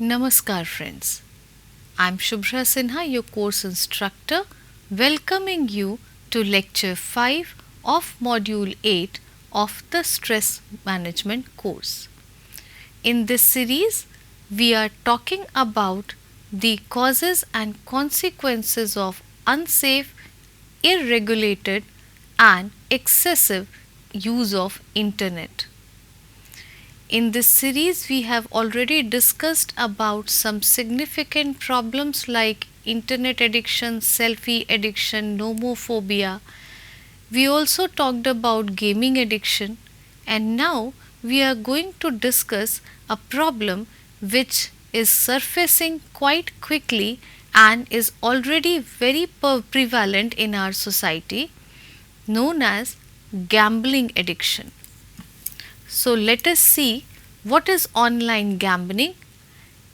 Namaskar friends. I'm Shubhra Sinha, your course instructor, welcoming you to lecture 5 of module 8 of the stress management course. In this series, we are talking about the causes and consequences of unsafe, irregulated and excessive use of internet. In this series, we have already discussed about some significant problems like internet addiction, selfie addiction, nomophobia. We also talked about gaming addiction, and now we are going to discuss a problem which is surfacing quite quickly and is already very prevalent in our society, known as gambling addiction. So let us see what is online gambling,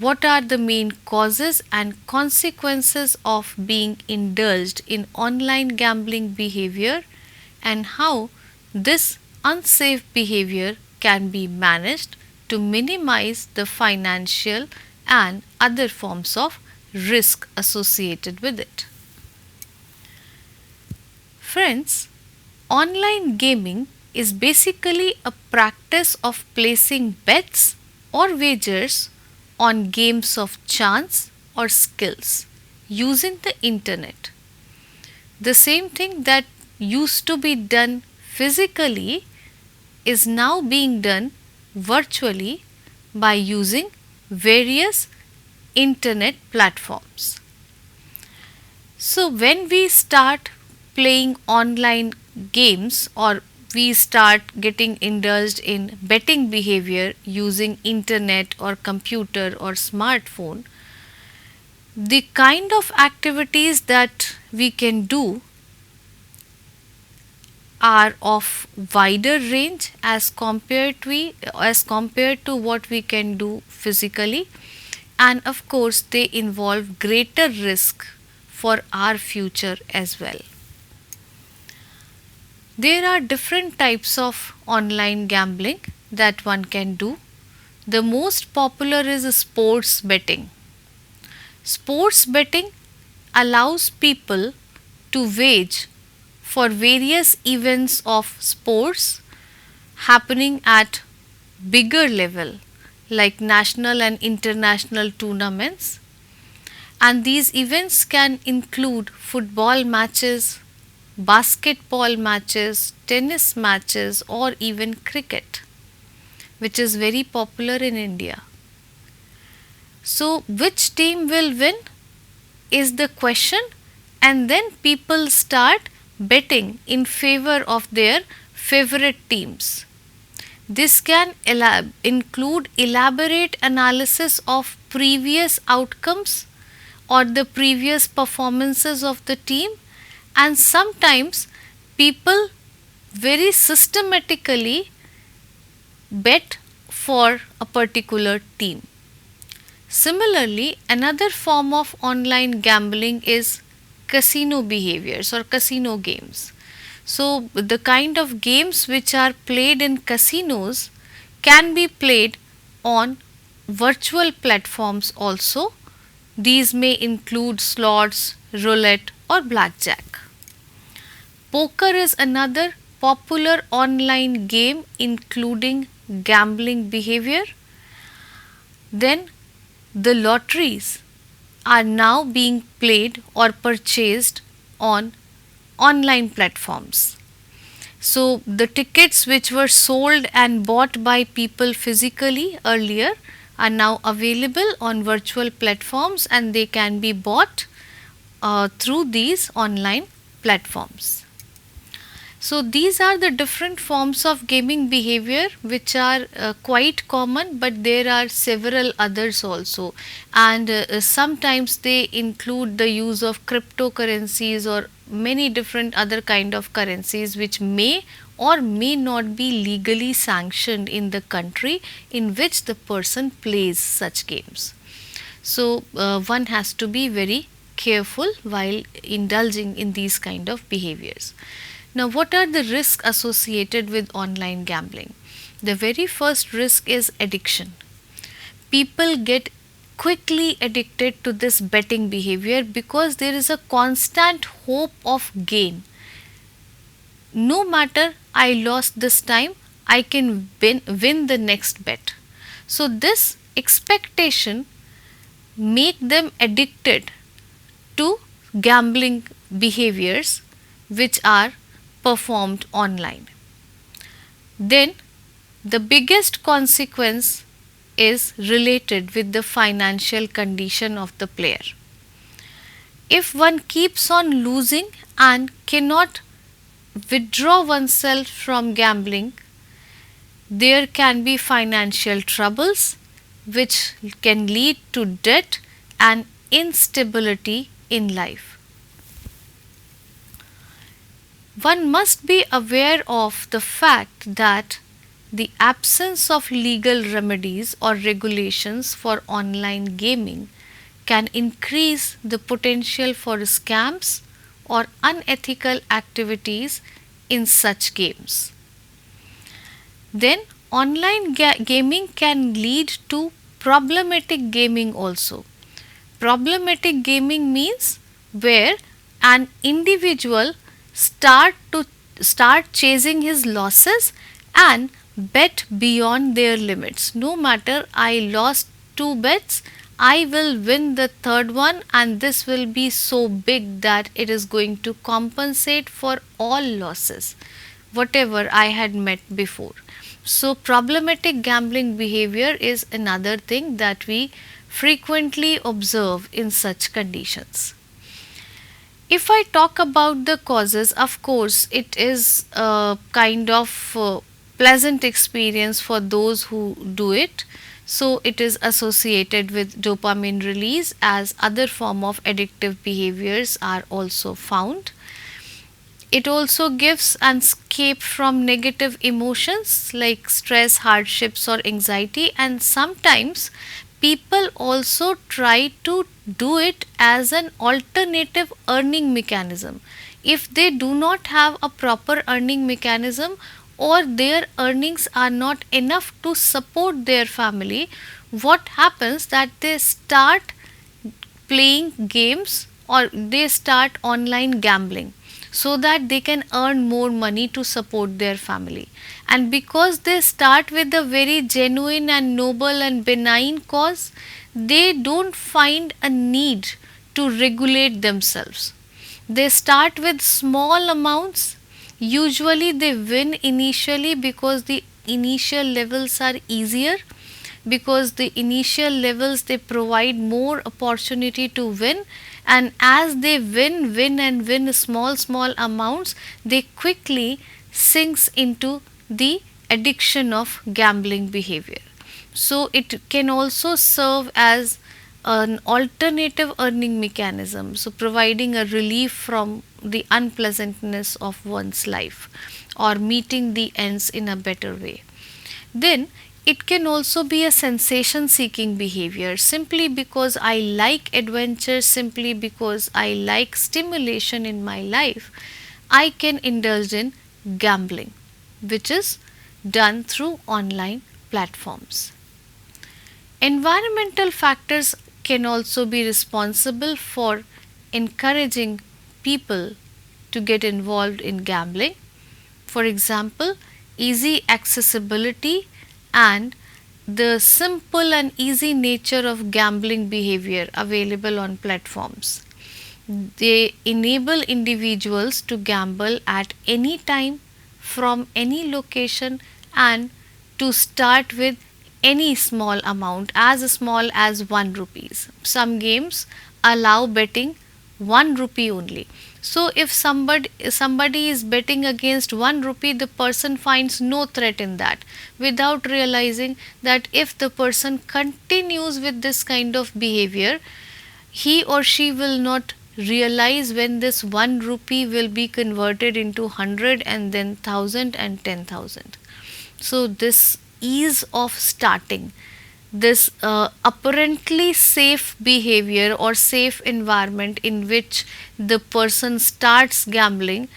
what are the main causes and consequences of being indulged in online gambling behavior, and how this unsafe behavior can be managed to minimize the financial and other forms of risk associated with it. Friends, online gaming is basically a practice of placing bets or wagers on games of chance or skills using the internet. The same thing that used to be done physically is now being done virtually by using various internet platforms. So, when we start playing online games or we start getting indulged in betting behavior using internet or computer or smartphone, the kind of activities that we can do are of wider range as compared to what we can do physically, and of course they involve greater risk for our future as well. There are different types of online gambling that one can do. The most popular is sports betting. Sports betting allows people to wage for various events of sports happening at bigger level like national and international tournaments, and these events can include football matches, basketball matches, tennis matches, or even cricket, which is very popular in India. So, which team will win is the question, and then people start betting in favor of their favorite teams. This can include elaborate analysis of previous outcomes or the previous performances of the team, and sometimes people very systematically bet for a particular team. Similarly, another form of online gambling is casino behaviors or casino games. So, the kind of games which are played in casinos can be played on virtual platforms also. These may include slots, roulette, or blackjack. Poker is another popular online game including gambling behavior. Then the lotteries are now being played or purchased on online platforms. So, the tickets which were sold and bought by people physically earlier are now available on virtual platforms, and they can be bought through these online platforms. So, these are the different forms of gaming behavior which are quite common, but there are several others also, and sometimes they include the use of cryptocurrencies or many different other kind of currencies which may or may not be legally sanctioned in the country in which the person plays such games. So, one has to be very careful while indulging in these kind of behaviors. Now, what are the risks associated with online gambling? The very first risk is addiction. People get quickly addicted to this betting behavior because there is a constant hope of gain. No matter I lost this time, I can win the next bet. So this expectation make them addicted to gambling behaviors which are performed online. Then the biggest consequence is related with the financial condition of the player. If one keeps on losing and cannot withdraw oneself from gambling, there can be financial troubles which can lead to debt and instability in life. One must be aware of the fact that the absence of legal remedies or regulations for online gaming can increase the potential for scams or unethical activities in such games. Then, online gaming can lead to problematic gaming also. Problematic gaming means where an individual start chasing his losses and bet beyond their limits. No matter I lost two bets, I will win the third one, and this will be so big that it is going to compensate for all losses, whatever I had met before. So, problematic gambling behavior is another thing that we frequently observe in such conditions. If I talk about the causes, of course, it is a kind of pleasant experience for those who do it. So, it is associated with dopamine release, as other form of addictive behaviors are also found. It also gives an escape from negative emotions like stress, hardships, or anxiety, and sometimes people also try to do it as an alternative earning mechanism. If they do not have a proper earning mechanism or their earnings are not enough to support their family, what happens that they start playing games or they start online gambling so that they can earn more money to support their family. And because they start with a very genuine and noble and benign cause, they don't find a need to regulate themselves. They start with small amounts. Usually they win initially because the initial levels are easier, because the initial levels they provide more opportunity to win, and as they win small amounts, they quickly sinks into the addiction of gambling behavior. So it can also serve as an alternative earning mechanism, so providing a relief from the unpleasantness of one's life or meeting the ends in a better way. Then it can also be a sensation seeking behavior, simply because I like adventure, simply because I like stimulation in my life. I can indulge in gambling, which is done through online platforms. Environmental factors can also be responsible for encouraging people to get involved in gambling. For example, easy accessibility and the simple and easy nature of gambling behavior available on platforms. They enable individuals to gamble at any time, from any location, and to start with any small amount, as small as 1 rupees. Some games allow betting 1 rupee only. So if somebody is betting against 1 rupee, the person finds no threat in that, without realizing that if the person continues with this kind of behavior, he or she will not realize when this 1 rupee will be converted into 100 and then 1000 and 10,000. So this ease of starting, this apparently safe behavior or safe environment in which the person starts gambling,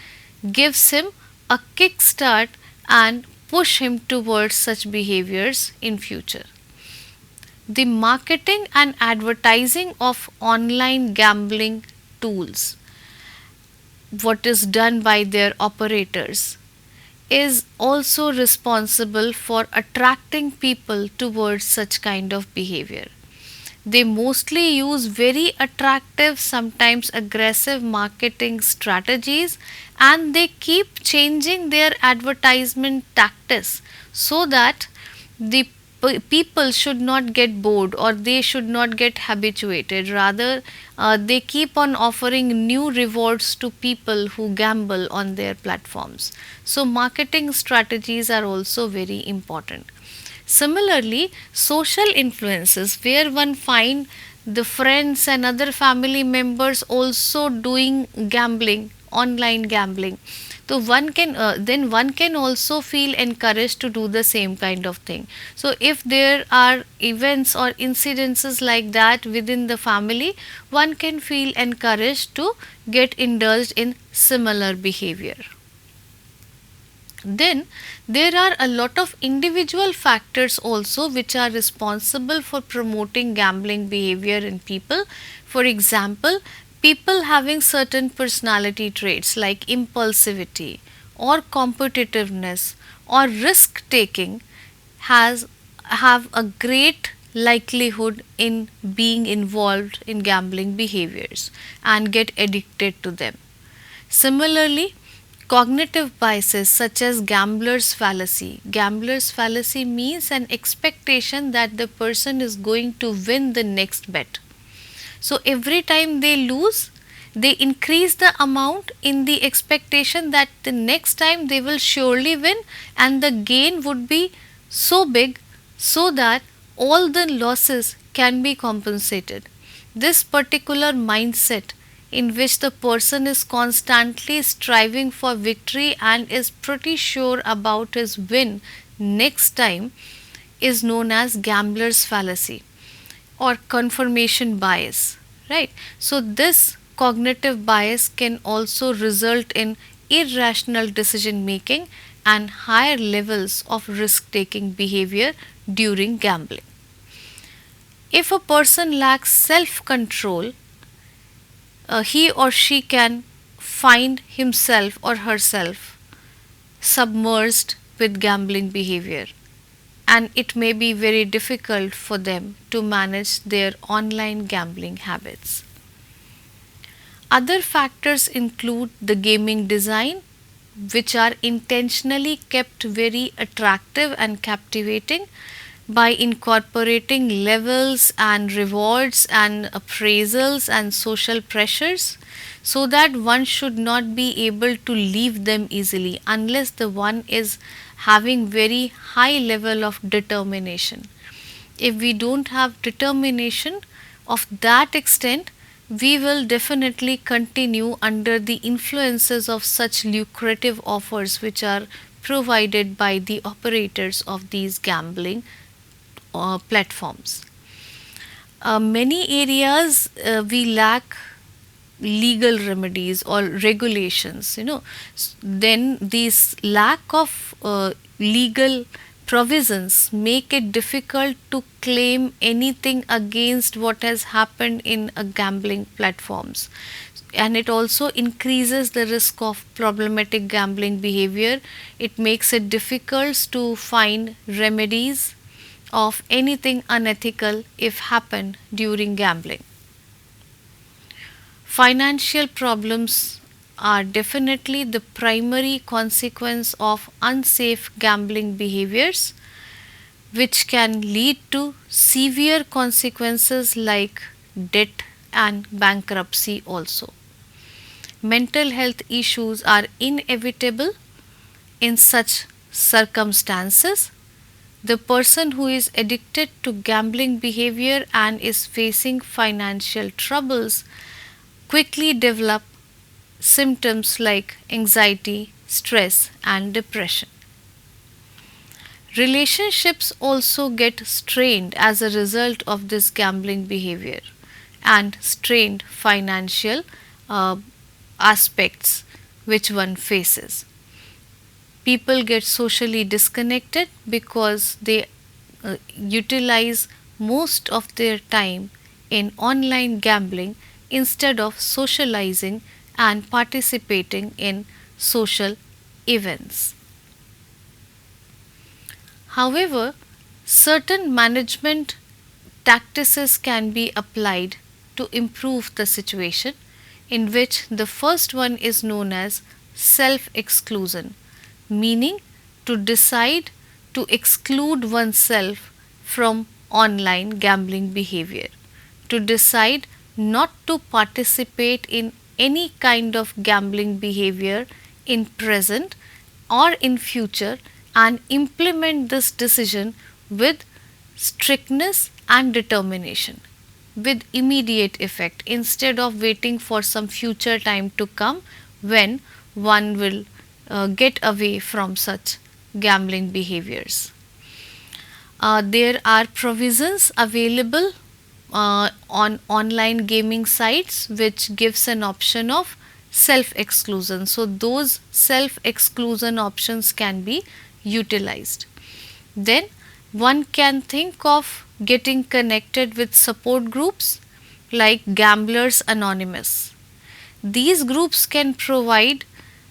gives him a kickstart and push him towards such behaviors in future. the marketing and advertising of online gambling tools, what is done by their operators, is also responsible for attracting people towards such kind of behavior. They mostly use very attractive, sometimes aggressive marketing strategies, and they keep changing their advertisement tactics so that the people should not get bored or they should not get habituated. Rather, they keep on offering new rewards to people who gamble on their platforms. So, marketing strategies are also very important. Similarly, social influences where one find the friends and other family members also doing gambling, online gambling. So one can also feel encouraged to do the same kind of thing. So if there are events or incidences like that within the family, one can feel encouraged to get indulged in similar behavior. Then there are a lot of individual factors also which are responsible for promoting gambling behavior in people. For example, people having certain personality traits like impulsivity or competitiveness or risk taking has have a great likelihood in being involved in gambling behaviors and get addicted to them. Similarly, cognitive biases such as gambler's fallacy. Gambler's fallacy means an expectation that the person is going to win the next bet. So every time they lose, they increase the amount in the expectation that the next time they will surely win and the gain would be so big so that all the losses can be compensated. This particular mindset in which the person is constantly striving for victory and is pretty sure about his win next time is known as gambler's fallacy or confirmation bias, right? So this cognitive bias can also result in irrational decision making and higher levels of risk taking behavior during gambling. If a person lacks self control, he or she can find himself or herself submerged with gambling behavior, and it may be very difficult for them to manage their online gambling habits. Other factors include the gaming design, which are intentionally kept very attractive and captivating by incorporating levels and rewards and appraisals and social pressures so that one should not be able to leave them easily unless the one is having very high level of determination. If we don't have determination of that extent, we will definitely continue under the influences of such lucrative offers which are provided by the operators of these gambling platforms. Many areas we lack legal remedies or regulations, then this lack of legal provisions make it difficult to claim anything against what has happened in a gambling platforms, and it also increases the risk of problematic gambling behavior. It makes it difficult to find remedies of anything unethical if happened during gambling. Financial problems are definitely the primary consequence of unsafe gambling behaviors, which can lead to severe consequences like debt and bankruptcy also. Mental health issues are inevitable in such circumstances. The person who is addicted to gambling behavior and is facing financial troubles quickly develop symptoms like anxiety, stress, and depression. Relationships also get strained as a result of this gambling behavior and strained financial aspects which one faces. People get socially disconnected because they utilize most of their time in online gambling instead of socializing and participating in social events. However, certain management tactics can be applied to improve the situation, in which the first one is known as self exclusion, meaning to decide to exclude oneself from online gambling behavior, to decide not to participate in any kind of gambling behavior in present or in future, and implement this decision with strictness and determination, with immediate effect, instead of waiting for some future time to come when one will get away from such gambling behaviors. There are provisions available on online gaming sites which gives an option of self exclusion. So, those self exclusion options can be utilized. Then one can think of getting connected with support groups like Gamblers Anonymous. These groups can provide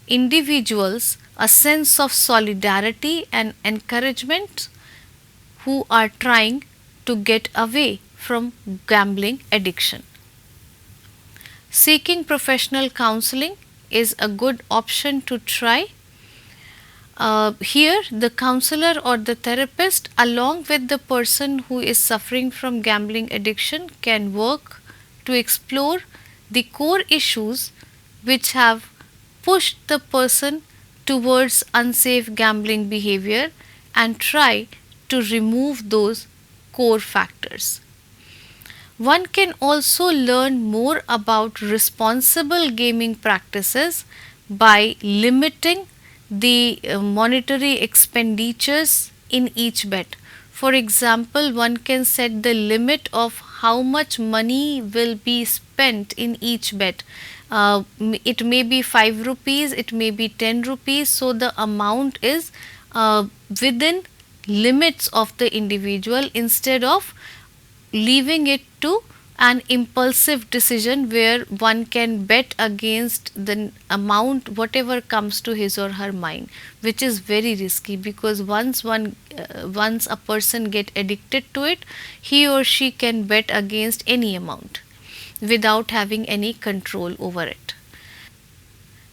individuals a sense of solidarity and encouragement who are trying to get away from gambling addiction. Seeking professional counseling is a good option to try. Here, the counselor or the therapist, along with the person who is suffering from gambling addiction, can work to explore the core issues which have pushed the person towards unsafe gambling behavior and try to remove those core factors. One can also learn more about responsible gaming practices by limiting the monetary expenditures in each bet. For example, one can set the limit of how much money will be spent in each bet. It may be 5 rupees, it may be 10 rupees, so the amount is within limits of the individual, instead of leaving it to an impulsive decision where one can bet against the amount whatever comes to his or her mind, which is very risky, because once a person get addicted to it, he or she can bet against any amount without having any control over it.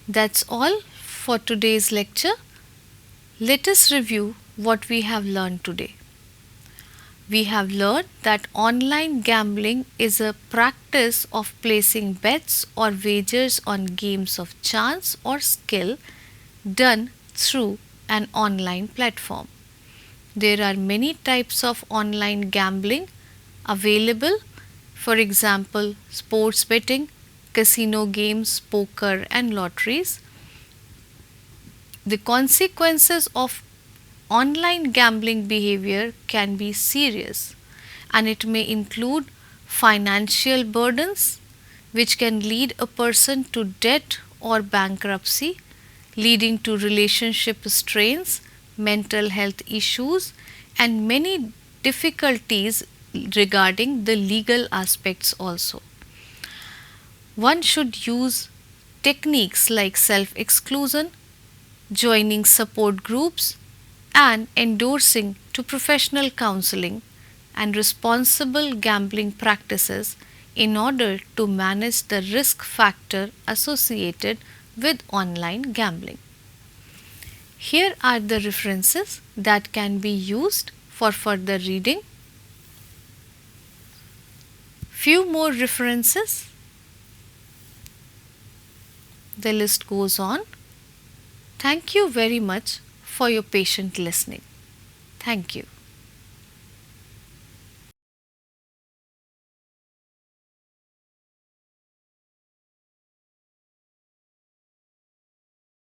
That's all for today's lecture. Let us review what we have learned today. We have learned that online gambling is a practice of placing bets or wagers on games of chance or skill done through an online platform. There are many types of online gambling available, for example, sports betting, casino games, poker, and lotteries. The consequences of online gambling behavior can be serious, and it may include financial burdens which can lead a person to debt or bankruptcy, leading to relationship strains, mental health issues, and many difficulties regarding the legal aspects also. One should use techniques like self exclusion, joining support groups, and endorsing to professional counseling and responsible gambling practices in order to manage the risk factor associated with online gambling. Here are the references that can be used for further reading. Few more references. The list goes on. Thank you very much for your patient listening. Thank you.